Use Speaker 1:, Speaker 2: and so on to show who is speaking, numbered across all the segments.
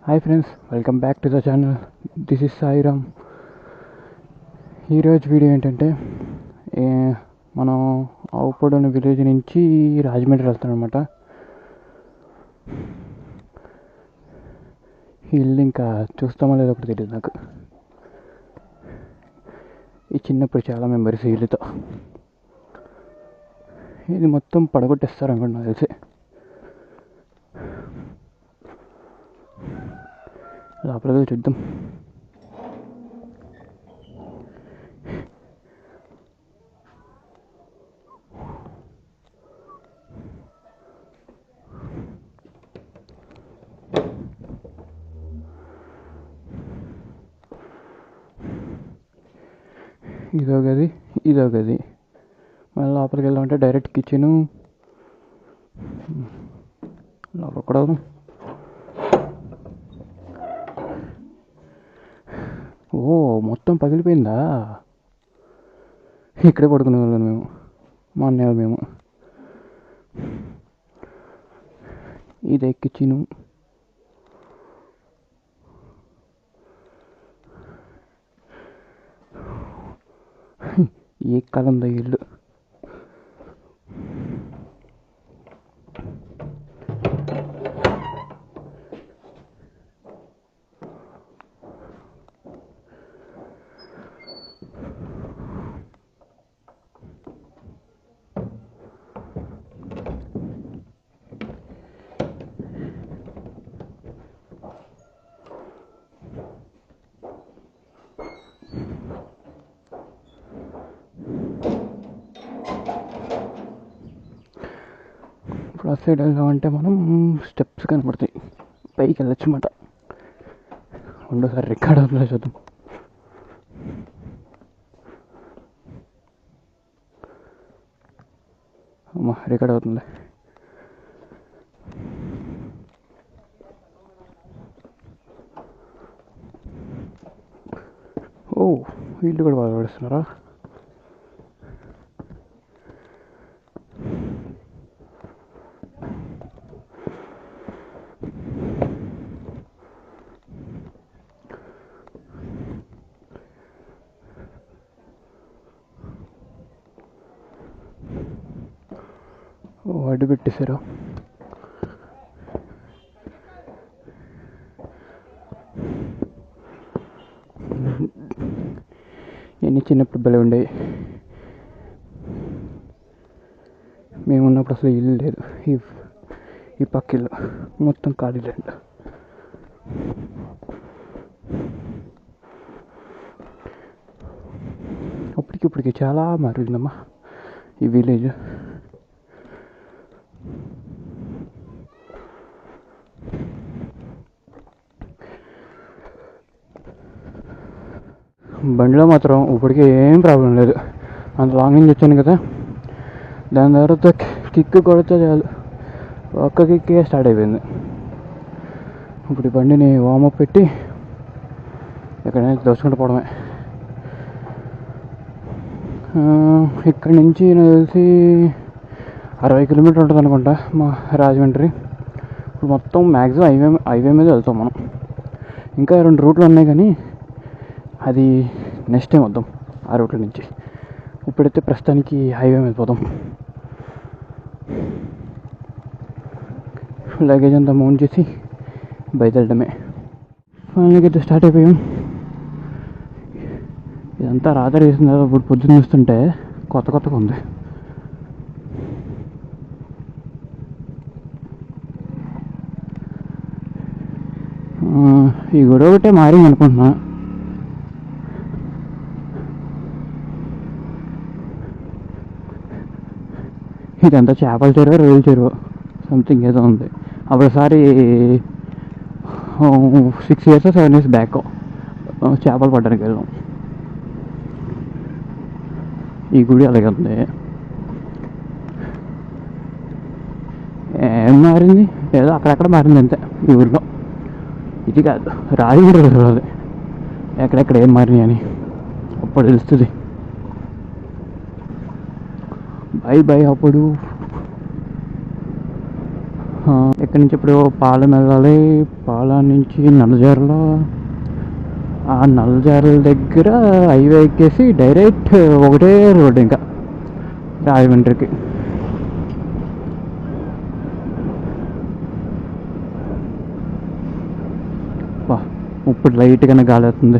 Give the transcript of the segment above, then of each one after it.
Speaker 1: Hi friends, welcome back to the channel. This is Sairam. ఈరోజు video ఏంటంటే మనం ఆవుపూడి village నుంచి రాజమండ్రి వెళ్తాం అనమాట. ఈ ఇల్లు ఇంకా చూస్తామో లేదో ఒకటి తెలియదు నాకు. ఈ చిన్నప్పుడు చాలా మెంబర్స్ ఇల్లుతో. ఇది మొత్తం పడగొట్టేస్తారు అనుకోండి నాకు తెలిసి. లోపలికి చూద్దాం. ఇదో గది, మళ్ళీ లోపలికి వెళ్ళామంటే డైరెక్ట్ కిచెను. లోపల కూడా మొత్తం పగిలిపోయిందా? ఇక్కడే పడుకునే వాళ్ళం మేము, మా అన్నయ్య మేము. ఇదే కిచెను. ఏ కాలంలో ఇల్లు. ఇప్పుడు సైడ్ వెళ్ళామంటే మనం స్టెప్స్ కనపడతాయి, పైకి వెళ్ళొచ్చు అన్నమాట. రెండోసారి రికార్డ్ అవుతుందో చూద్దాం. అమ్మా, రికార్డ్ అవుతుంది. వీళ్ళు కూడా బాగా పడుస్తున్నారా? అడ్డు పెట్టేశారు. ఇవన్నీ చిన్నప్పుడు భలే ఉండేవి. మేము ఉన్నప్పుడు అసలు ఇల్లు లేదు. ఈ పక్క ఇల్లు మొత్తం ఖాళీ లేదు. ఇప్పటికి చాలా మారిందమ్మా ఈ విలేజ్. బండిలో మాత్రం ఇప్పటికీ ఏం ప్రాబ్లం లేదు. అంత లాంగ్ నుంచి వచ్చాను కదా, దాని తర్వాత కిక్ కొడితే చాలు, ఒక్క కిక్కే స్టార్ట్ అయిపోయింది. ఇప్పుడు ఈ బండిని వార్మప్ పెట్టి ఎక్కడైనా దోచుకుంటూ పోవడమే. ఇక్కడి నుంచి నాకు తెలిసి 60 కిలోమీటర్లు ఉంటుంది అనుకుంటా మా రాజమండ్రి. ఇప్పుడు మొత్తం మ్యాక్సిమం హైవే మీద వెళ్తాం మనం. ఇంకా 2 రూట్లు ఉన్నాయి కానీ అది నెక్స్ట్ టైం వద్దాం ఆ రూట్ల నుంచి. ఇప్పుడైతే ప్రస్తుతానికి హైవే మీద పోదాం. లగేజ్ అంతా మౌంట్ చేసి బయలుదేరడమే. ఫైనల్గా అయితే స్టార్ట్ అయిపోయాం. ఇదంతా రాత్రి వేసిన తర్వాత ఇప్పుడు పొద్దున్న చూస్తుంటే కొత్తగా ఉంది. ఈ గొడవ ఒకటే మారింది అనుకుంటున్నా. ఇదంతా చేపల చెరువు, రొయ్యల చెరువు సంథింగ్ ఏదో ఉంది. అప్పుడోసారి 6 years 7 years బ్యాక్ చేపలు పట్టడానికి వెళ్ళాం. ఈ గుడి అలాగే ఉంది. ఏం మారింది? ఏదో అక్కడక్కడ మారింది అంతే ఈ ఊరిలో. ఇది కాదు, రాజమండ్రి తెలియదు ఎక్కడెక్కడ ఏం మారినాయి అని. అప్పుడు తెలుస్తుంది. బై అప్పుడు ఇక్కడి నుంచి ఇప్పుడు పాలెం వెళ్ళాలి. పాలెం నుంచి నల్లజర్ల, ఆ నల్లజర్ల దగ్గర హైవే ఎక్కేసి డైరెక్ట్ ఒకటే రోడ్ ఇంకా రాజమండ్రికి. ఇప్పుడు లైట్గానే గాలి వస్తుంది.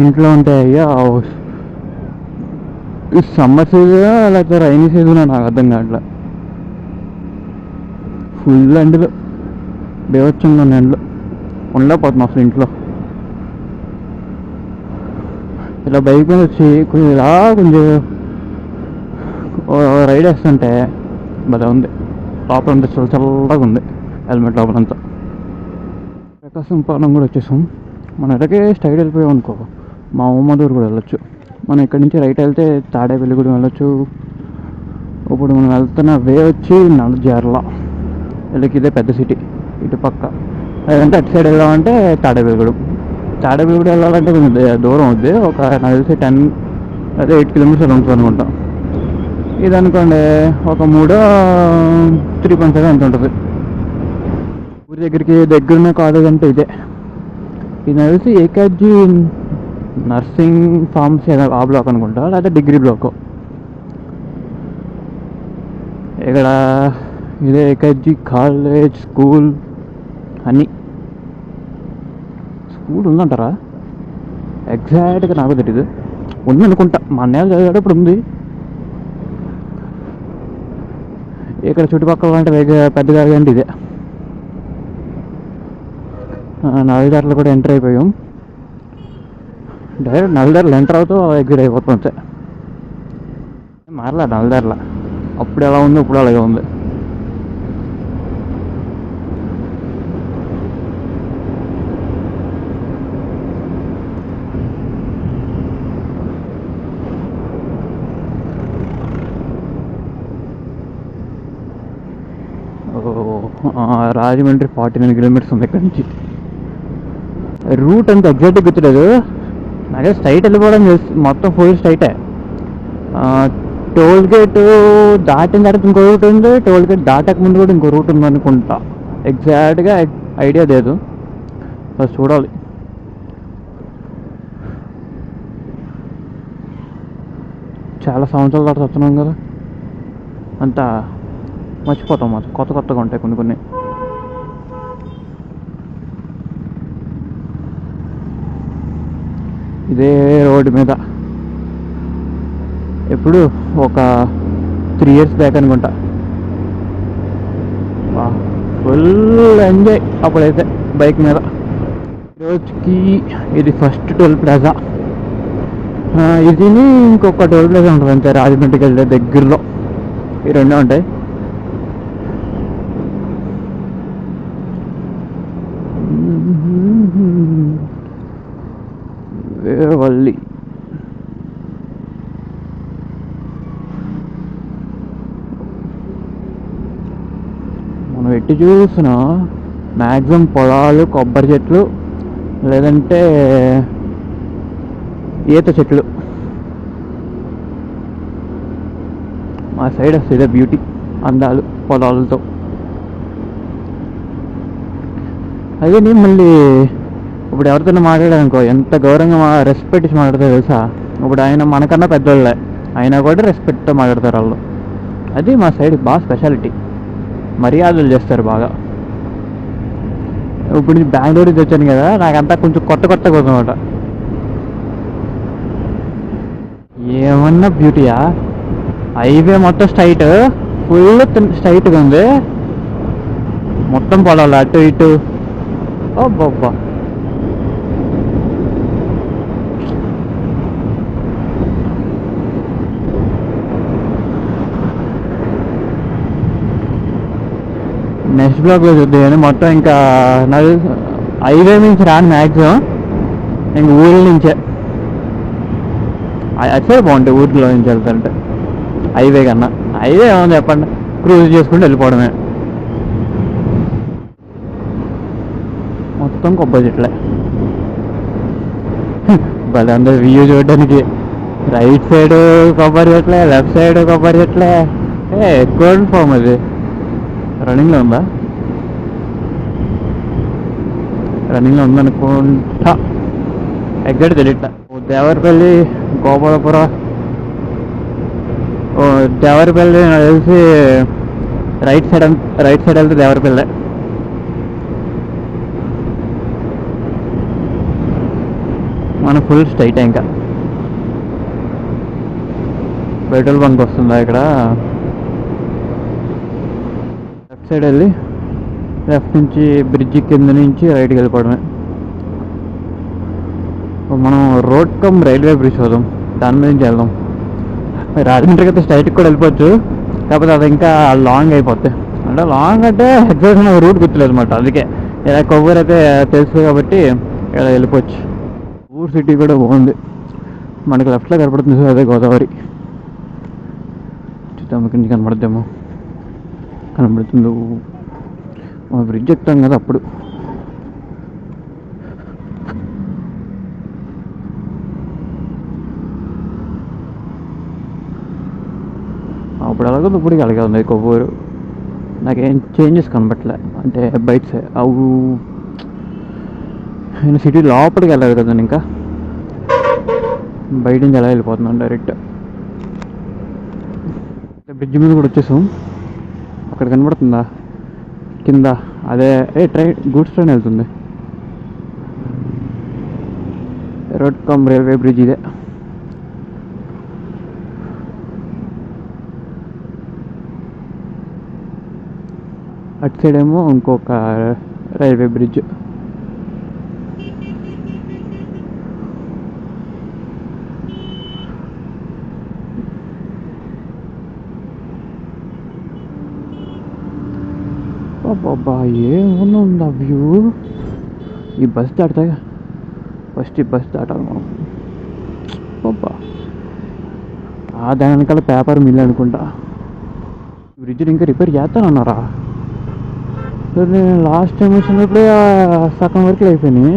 Speaker 1: ఇంట్లో ఉంటే అయ్యా సమ్మర్ సీజన్ లేకపోతే రైనీ సీజన్ నాకు అర్థం కావట్లే. ఫుల్ ఎండలు, బేవచ్చంగా ఉన్న ఎండలు, ఉండలేకపోతున్నాం అసలు ఇంట్లో. ఇలా బైక్ మీద వచ్చి ఇలా కొంచెం రైడ్ వేస్తుంటే భలే ఉంది. లోపల అంతా చల్లగా ఉంది, హెల్మెట్ లోపలంతా. ప్రకాశం పాలెం కూడా వచ్చేసాం. మనం ఇలాగే స్ట్రైట్ వెళ్ళిపోయాం అనుకో మా అమ్మదూరు కూడా వెళ్ళొచ్చు. మనం ఇక్కడి నుంచి రైట్ వెళ్తే తాడేపల్లి కూడా వెళ్ళొచ్చు. ఇప్పుడు మనం వెళ్తున్న వే వచ్చి నల్లజర్ల. వీళ్ళకి ఇదే పెద్ద సిటీ ఇటు పక్క. లేదంటే అటు సైడ్ వెళ్ళామంటే తాడేపల్లిగూడెం. తాడేపల్లిగూడెం వెళ్ళాలంటే కొంచెం దూరం అవుద్ది. ఒక నాకు తెలిసి 10 అదే 8 కిలోమీటర్స్ ఉంటుంది అనుకుంటా. ఇది అనుకోండి ఒక 3.5 ఎంత ఉంటుంది. ఊరి దగ్గరికి దగ్గరున్న కాలేజ్ అంటే ఇదే. ఇది తెలిసి ఏకాజీ నర్సింగ్ ఫార్మసీ ఆ బ్లాక్ అనుకుంటా, లేకపోతే డిగ్రీ బ్లాక్. ఇక్కడ ఇదే ఏకాజీ కాలేజ్, స్కూల్ అన్నీ. స్కూల్ ఉందంటారా? ఎగ్జాక్ట్గా నాకు తెలీదు, ఉంది అనుకుంటా. మా అన్నయ్య చదివేటప్పుడు ఉంది. ఇక్కడ చుట్టుపక్కల అంటే పెద్దగా అంటే ఇదే. నల్లజర్ల కూడా ఎంటర్ అయిపోయాం. డైరెక్ట్ నల్లజర్ల ఎంటర్ అవుతూ ఎగ్జిట్ అయిపోతాం అంతే. మారలే నల్లజర్ల, అప్పుడు ఎలా ఉంది ఇప్పుడు అలాగే ఉంది. రాజమండ్రి 49 కిలోమీటర్స్ ఉంది ఇక్కడ నుంచి. రూట్ అంత ఎగ్జాక్ట్గా గుర్తులేదు నాకే. స్ట్రైట్ వెళ్ళిపోవడం మొత్తం ఫుల్ స్ట్రైటే. టోల్ గేట్ దాటిన తర్వాత ఇంకో రూట్ ఉంది, టోల్ గేట్ దాటక ముందు కూడా ఇంకో రూట్ ఉంది అనుకుంటా. ఎగ్జాక్ట్గా ఐడియా లేదు, ఫస్ట్ చూడాలి. చాలా సంవత్సరాల తర్వాత వస్తున్నాం కదా, అంతా మర్చిపోతాం. మాకు కొత్తగా ఉంటాయి కొన్ని. ఇదే రోడ్డు మీద ఎప్పుడు ఒక 3 years బ్యాక్ అనుకుంటా ఫుల్ ఎంజాయ్ అప్పుడైతే బైక్ మీద. రోజుకి ఇది ఫస్ట్ టోల్ ప్లాజా. ఇది ఇంకొక టోల్ ప్లాజా ఉంటుంది అంతే రాజమండ్రికి వెళ్తే దగ్గరలో. ఈ రెండే ఉంటాయి. వేరవల్లి మనం ఎట్టి చూసినా మ్యాక్సిమం పొలాలు, కొబ్బరి చెట్లు, లేదంటే ఈత చెట్లు. మా సైడ్ వస్తుంది బ్యూటీ, అందాలు పొలాలతో. అదే నేను మళ్ళీ ఇప్పుడు ఎవరితో మాట్లాడానుకో ఎంత గౌరవంగా రెస్పెక్ట్ ఇచ్చి మాట్లాడతారు తెలుసా. ఇప్పుడు ఆయన మనకన్నా పెద్దోళ్ళే, అయినా కూడా రెస్పెక్ట్తో మాట్లాడతారు వాళ్ళు. అది మా సైడ్ బాగా స్పెషాలిటీ, మర్యాదలు చేస్తారు బాగా. ఇప్పుడు బెంగళూరు నుంచి వచ్చాను కదా, నాకంతా కొంచెం కొత్తగా అనమాట. ఏమన్నా బ్యూటీయా, హైవే మొత్తం స్ట్రైట్, ఫుల్ స్ట్రైట్గా ఉంది. మొత్తం పొలాలు అటు ఇటు. అబ్బబ్బా, నెక్స్ట్ బ్లాక్లో చూద్దామని. మొత్తం ఇంకా హైవే నుంచి రాను మ్యాక్సిమం, ఇంక ఊరి నుంచే. అసలే బాగుంటాయి ఊరిలో నుంచి వెళ్తుంటే హైవే కన్నా. హైవే ఏమన్నా చెప్పండి, క్రూజ్ చేసుకుంటూ వెళ్ళిపోవడమే. మొత్తం కొబ్బరి చెట్లే. భలే అందరు వ్యూ చూడడానికి. రైట్ సైడ్ కొబ్బరి చెట్లే, లెఫ్ట్ సైడ్ కొబ్బరి చెట్లే. ఎక్కువ ఫామ్ అది రన్నింగ్లో ఉందా? రన్నింగ్లో ఉందనుకుంటా, ఎగ్గడి తెలియట. దేవరపల్లి, గోపాలపుర, దేవరపల్లి నాకు తెలిసి రైట్ సైడ్ వెళ్తే దేవరపల్లి. మన ఫుల్ స్ట్రైట్ ఇంకా పెట్రోల్ బంక్ వస్తుందా ఇక్కడ? లెఫ్ట్ సైడ్ వెళ్ళి లెఫ్ట్ నుంచి బ్రిడ్జి కింద నుంచి రైట్కి వెళ్ళిపోవడమే. మనం రోడ్ కమ్ రైల్వే బ్రిడ్జ్ చూద్దాం, దాని మీద నుంచి వెళ్దాం. రాజమండ్రికి అయితే స్ట్రైట్కి కూడా వెళ్ళిపోవచ్చు, కాకపోతే అది ఇంకా లాంగ్ అయిపోద్ది. అంటే లాంగ్ అంటే ఎగ్జాక్ట్ నాకు రూట్ గుర్తులేదు అనమాట. అందుకే ఇలా కొవ్వూరు అయితే తెలుసు కాబట్టి ఇలా వెళ్ళిపోవచ్చు. ఊరు సిటీ కూడా బాగుంది. మనకి లెఫ్ట్లో కనపడుతుంది సార్, అదే గోదావరి. చూద్దాం ఇక్కడి నుంచి కనపడద్దేమో. కనబడుతుంది. బ్రిడ్జ్ ఎక్కుతాం కదా అప్పుడు. అప్పుడు అలాగే ఇప్పటికి అలాగే ఉంది కొవ్వూరు. నాకేం చేంజెస్ కనబట్టలే, అంటే బైక్స్ అవు. నేను సిటీ లోపలికి వెళ్ళాలి కదా, ఇంకా బయట నుంచి ఎలా వెళ్ళిపోతున్నాను డైరెక్ట్. బ్రిడ్జ్ మీద కూడా వచ్చేసాం. అక్కడ కనబడుతుందా కింద? అదే ట్రైన్, గూడ్స్ ట్రైన్ వెళ్తుంది. రోడ్ కమ్ రైల్వే బ్రిడ్జ్ ఇదే. అటు సైడ్ ఏమో ఇంకొక రైల్వే బ్రిడ్జ్. బాబా ఏమన్నా వ్యూ. ఈ బస్ దాటుతాగా, ఫస్ట్ ఈ బస్ దాటాలి మనం. బాబా దాని వెనకాల పేపర్ మిల్ అనుకుంటా. బ్రిడ్జ్ ఇంకా రిపేర్ చేస్తానన్నారా? నేను లాస్ట్ టైం వచ్చినప్పుడే సగం వరకు అయిపోయినాయి.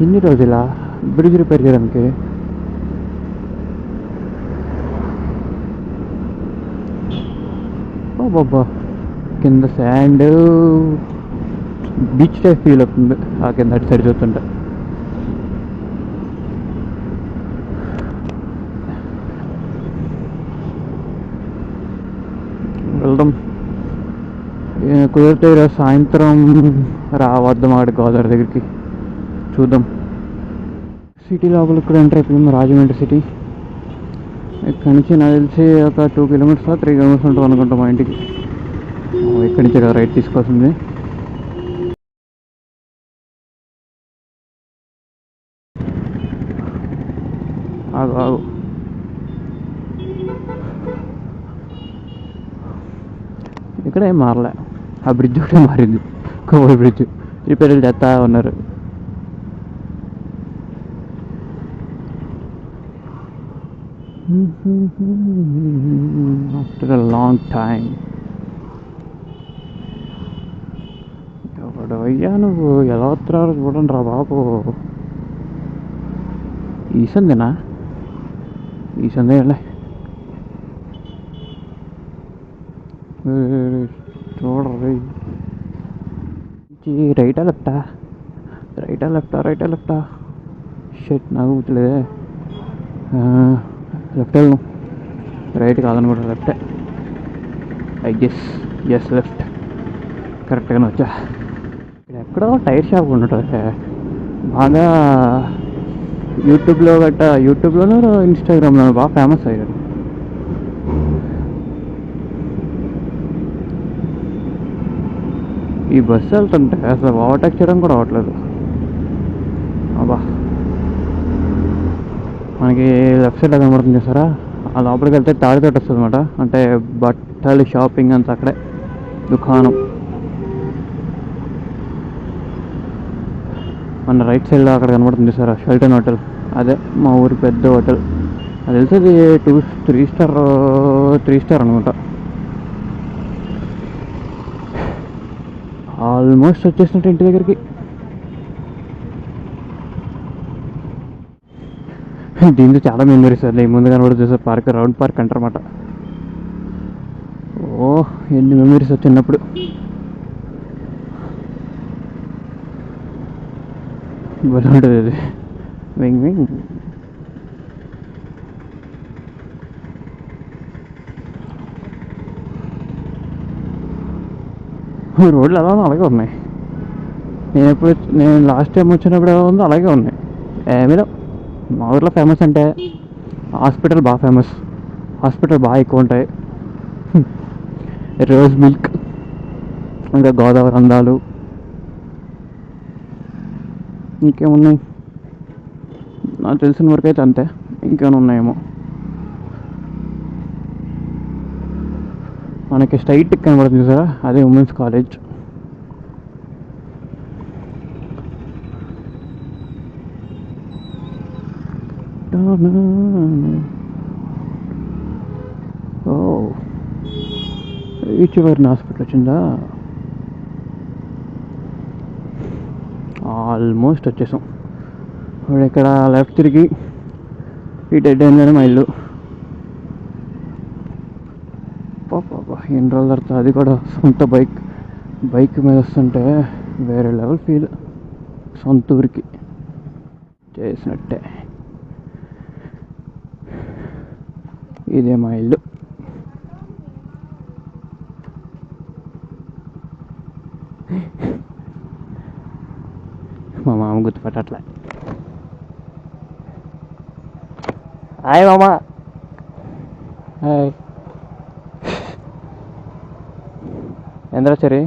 Speaker 1: ఇన్ని రోజులా బ్రిడ్జ్ రిపేర్ చేయడానికి? బాబా కింద శాండ్, బీచ్ టైప్ ఫీల్ అవుతుంది ఆ కింద అటు సైడ్ చూస్తుంటే. వెళ్దాం కుదిరితే ఈరోజు సాయంత్రం రావద్దాం అక్కడ గోదావరి దగ్గరికి. చూద్దాం. సిటీ లోపలికి కూడా ఎంటర్ అయిపోయింది రాజమండ్రి సిటీ. ఇక్కడి నుంచి నాకు తెలిసి ఒక 2 కిలోమీటర్స్ 3 కిలోమీటర్స్ ఉంటుంది అనుకుంటాం మా ఇంటికి. ఇక్కడి నుంచి కదా రైట్ తీసుకోవాల్సింది. ఆగు ఇక్కడ ఏం మారలే, ఆ బ్రిడ్జ్ ఒకటే మారింది. కోవూరు బ్రిడ్జ్ రిపేర్లు చేస్తా ఉన్నారు. After a long time. ఎవడు అయ్యా నువ్వు, ఎలా వస్తున్నారో చూడండి రా బాబు. ఈ సందేనా? ఈ సందే చూడరు. రైటా లెఫ్టా? రైటా షెట్ నాకు గుర్తులేదే. లెఫ్ట్ వెళ్ళను, రైట్ కాదనుకుంటా, లెఫ్టే ఐ గెస్. లెఫ్ట్ కరెక్ట్గానే వచ్చా. ఇక్కడ ఎక్కడో టైర్ షాప్ ఉంటుంది బాగా. యూట్యూబ్లోనూ ఇన్స్టాగ్రామ్లో బాగా ఫేమస్ అయ్యారు. ఈ బస్సు వెళ్తుంటే అసలు ఓవర్టేక్ చేయడం కూడా అవ్వట్లేదు. అబ్బా మనకి లెఫ్ట్ సైడ్ కనబడుతుంది చూసారా, ఆ లోపలికి వెళ్తే తాడితోటి వస్తుంది అనమాట. అంటే బట్టలు షాపింగ్ అంతా అక్కడే, దుకాణం. మన రైట్ సైడ్లో అక్కడ కనబడుతుంది చూసారా, షెల్టన్ హోటల్. అదే మా ఊరి పెద్ద హోటల్. అది తెలిసేది 3 స్టార్ అనుకుంటా. ఆల్మోస్ట్ వచ్చేసినట్టు ఇంటి దగ్గరికి. దీంతో చాలా మెమరీస్ అట్లా ముందు కనబడి చూసే పార్క్ రౌండ్ పార్క్ అంటారన్నమాట. ఓ ఎన్ని మెమరీస్ చిన్నప్పుడు. భలే ఉంటుంది అది. Wing wing. రోడ్లు ఎలా ఉన్నా అలాగే ఉన్నాయి. నేను లాస్ట్ టైం వచ్చినప్పుడు ఎలా ఉందో అలాగే ఉన్నాయి. ఏమీలో మా ఊర్లో ఫేమస్ అంటే హాస్పిటల్ బాగా ఫేమస్. హాస్పిటల్ బాగా ఎక్కువ ఉంటాయి. రోజ్ మిల్క్, ఇంకా గోదావరి అందాలు, ఇంకేమున్నాయి నాకు తెలిసిన వరకు అయితే అంతే. ఇంకేమైనా ఉన్నాయేమో. మనకి స్ట్రైట్ కనబడుతుంది సార్, అదే ఉమెన్స్ కాలేజ్. ఓ ఈ చివరిని హాస్పిటల్ వచ్చిందా. ఆల్మోస్ట్ వచ్చేసాం. ఇప్పుడు ఇక్కడ లెఫ్ట్ తిరిగి ఈ డెడ్ అయిందని మా ఇల్లు. పాపా ఎన్ని రోజుల తర్వాత అది కూడా సొంత బైక్ మీద వస్తుంటే వేరే లెవెల్ ఫీల్. సొంత ఊరికి చేసినట్టే. ఇదే మా ఇల్లు. మా మామ గుర్తుపట్టట్లే. హాయ్ మామ. హాయ్. ఎంద్రా సరే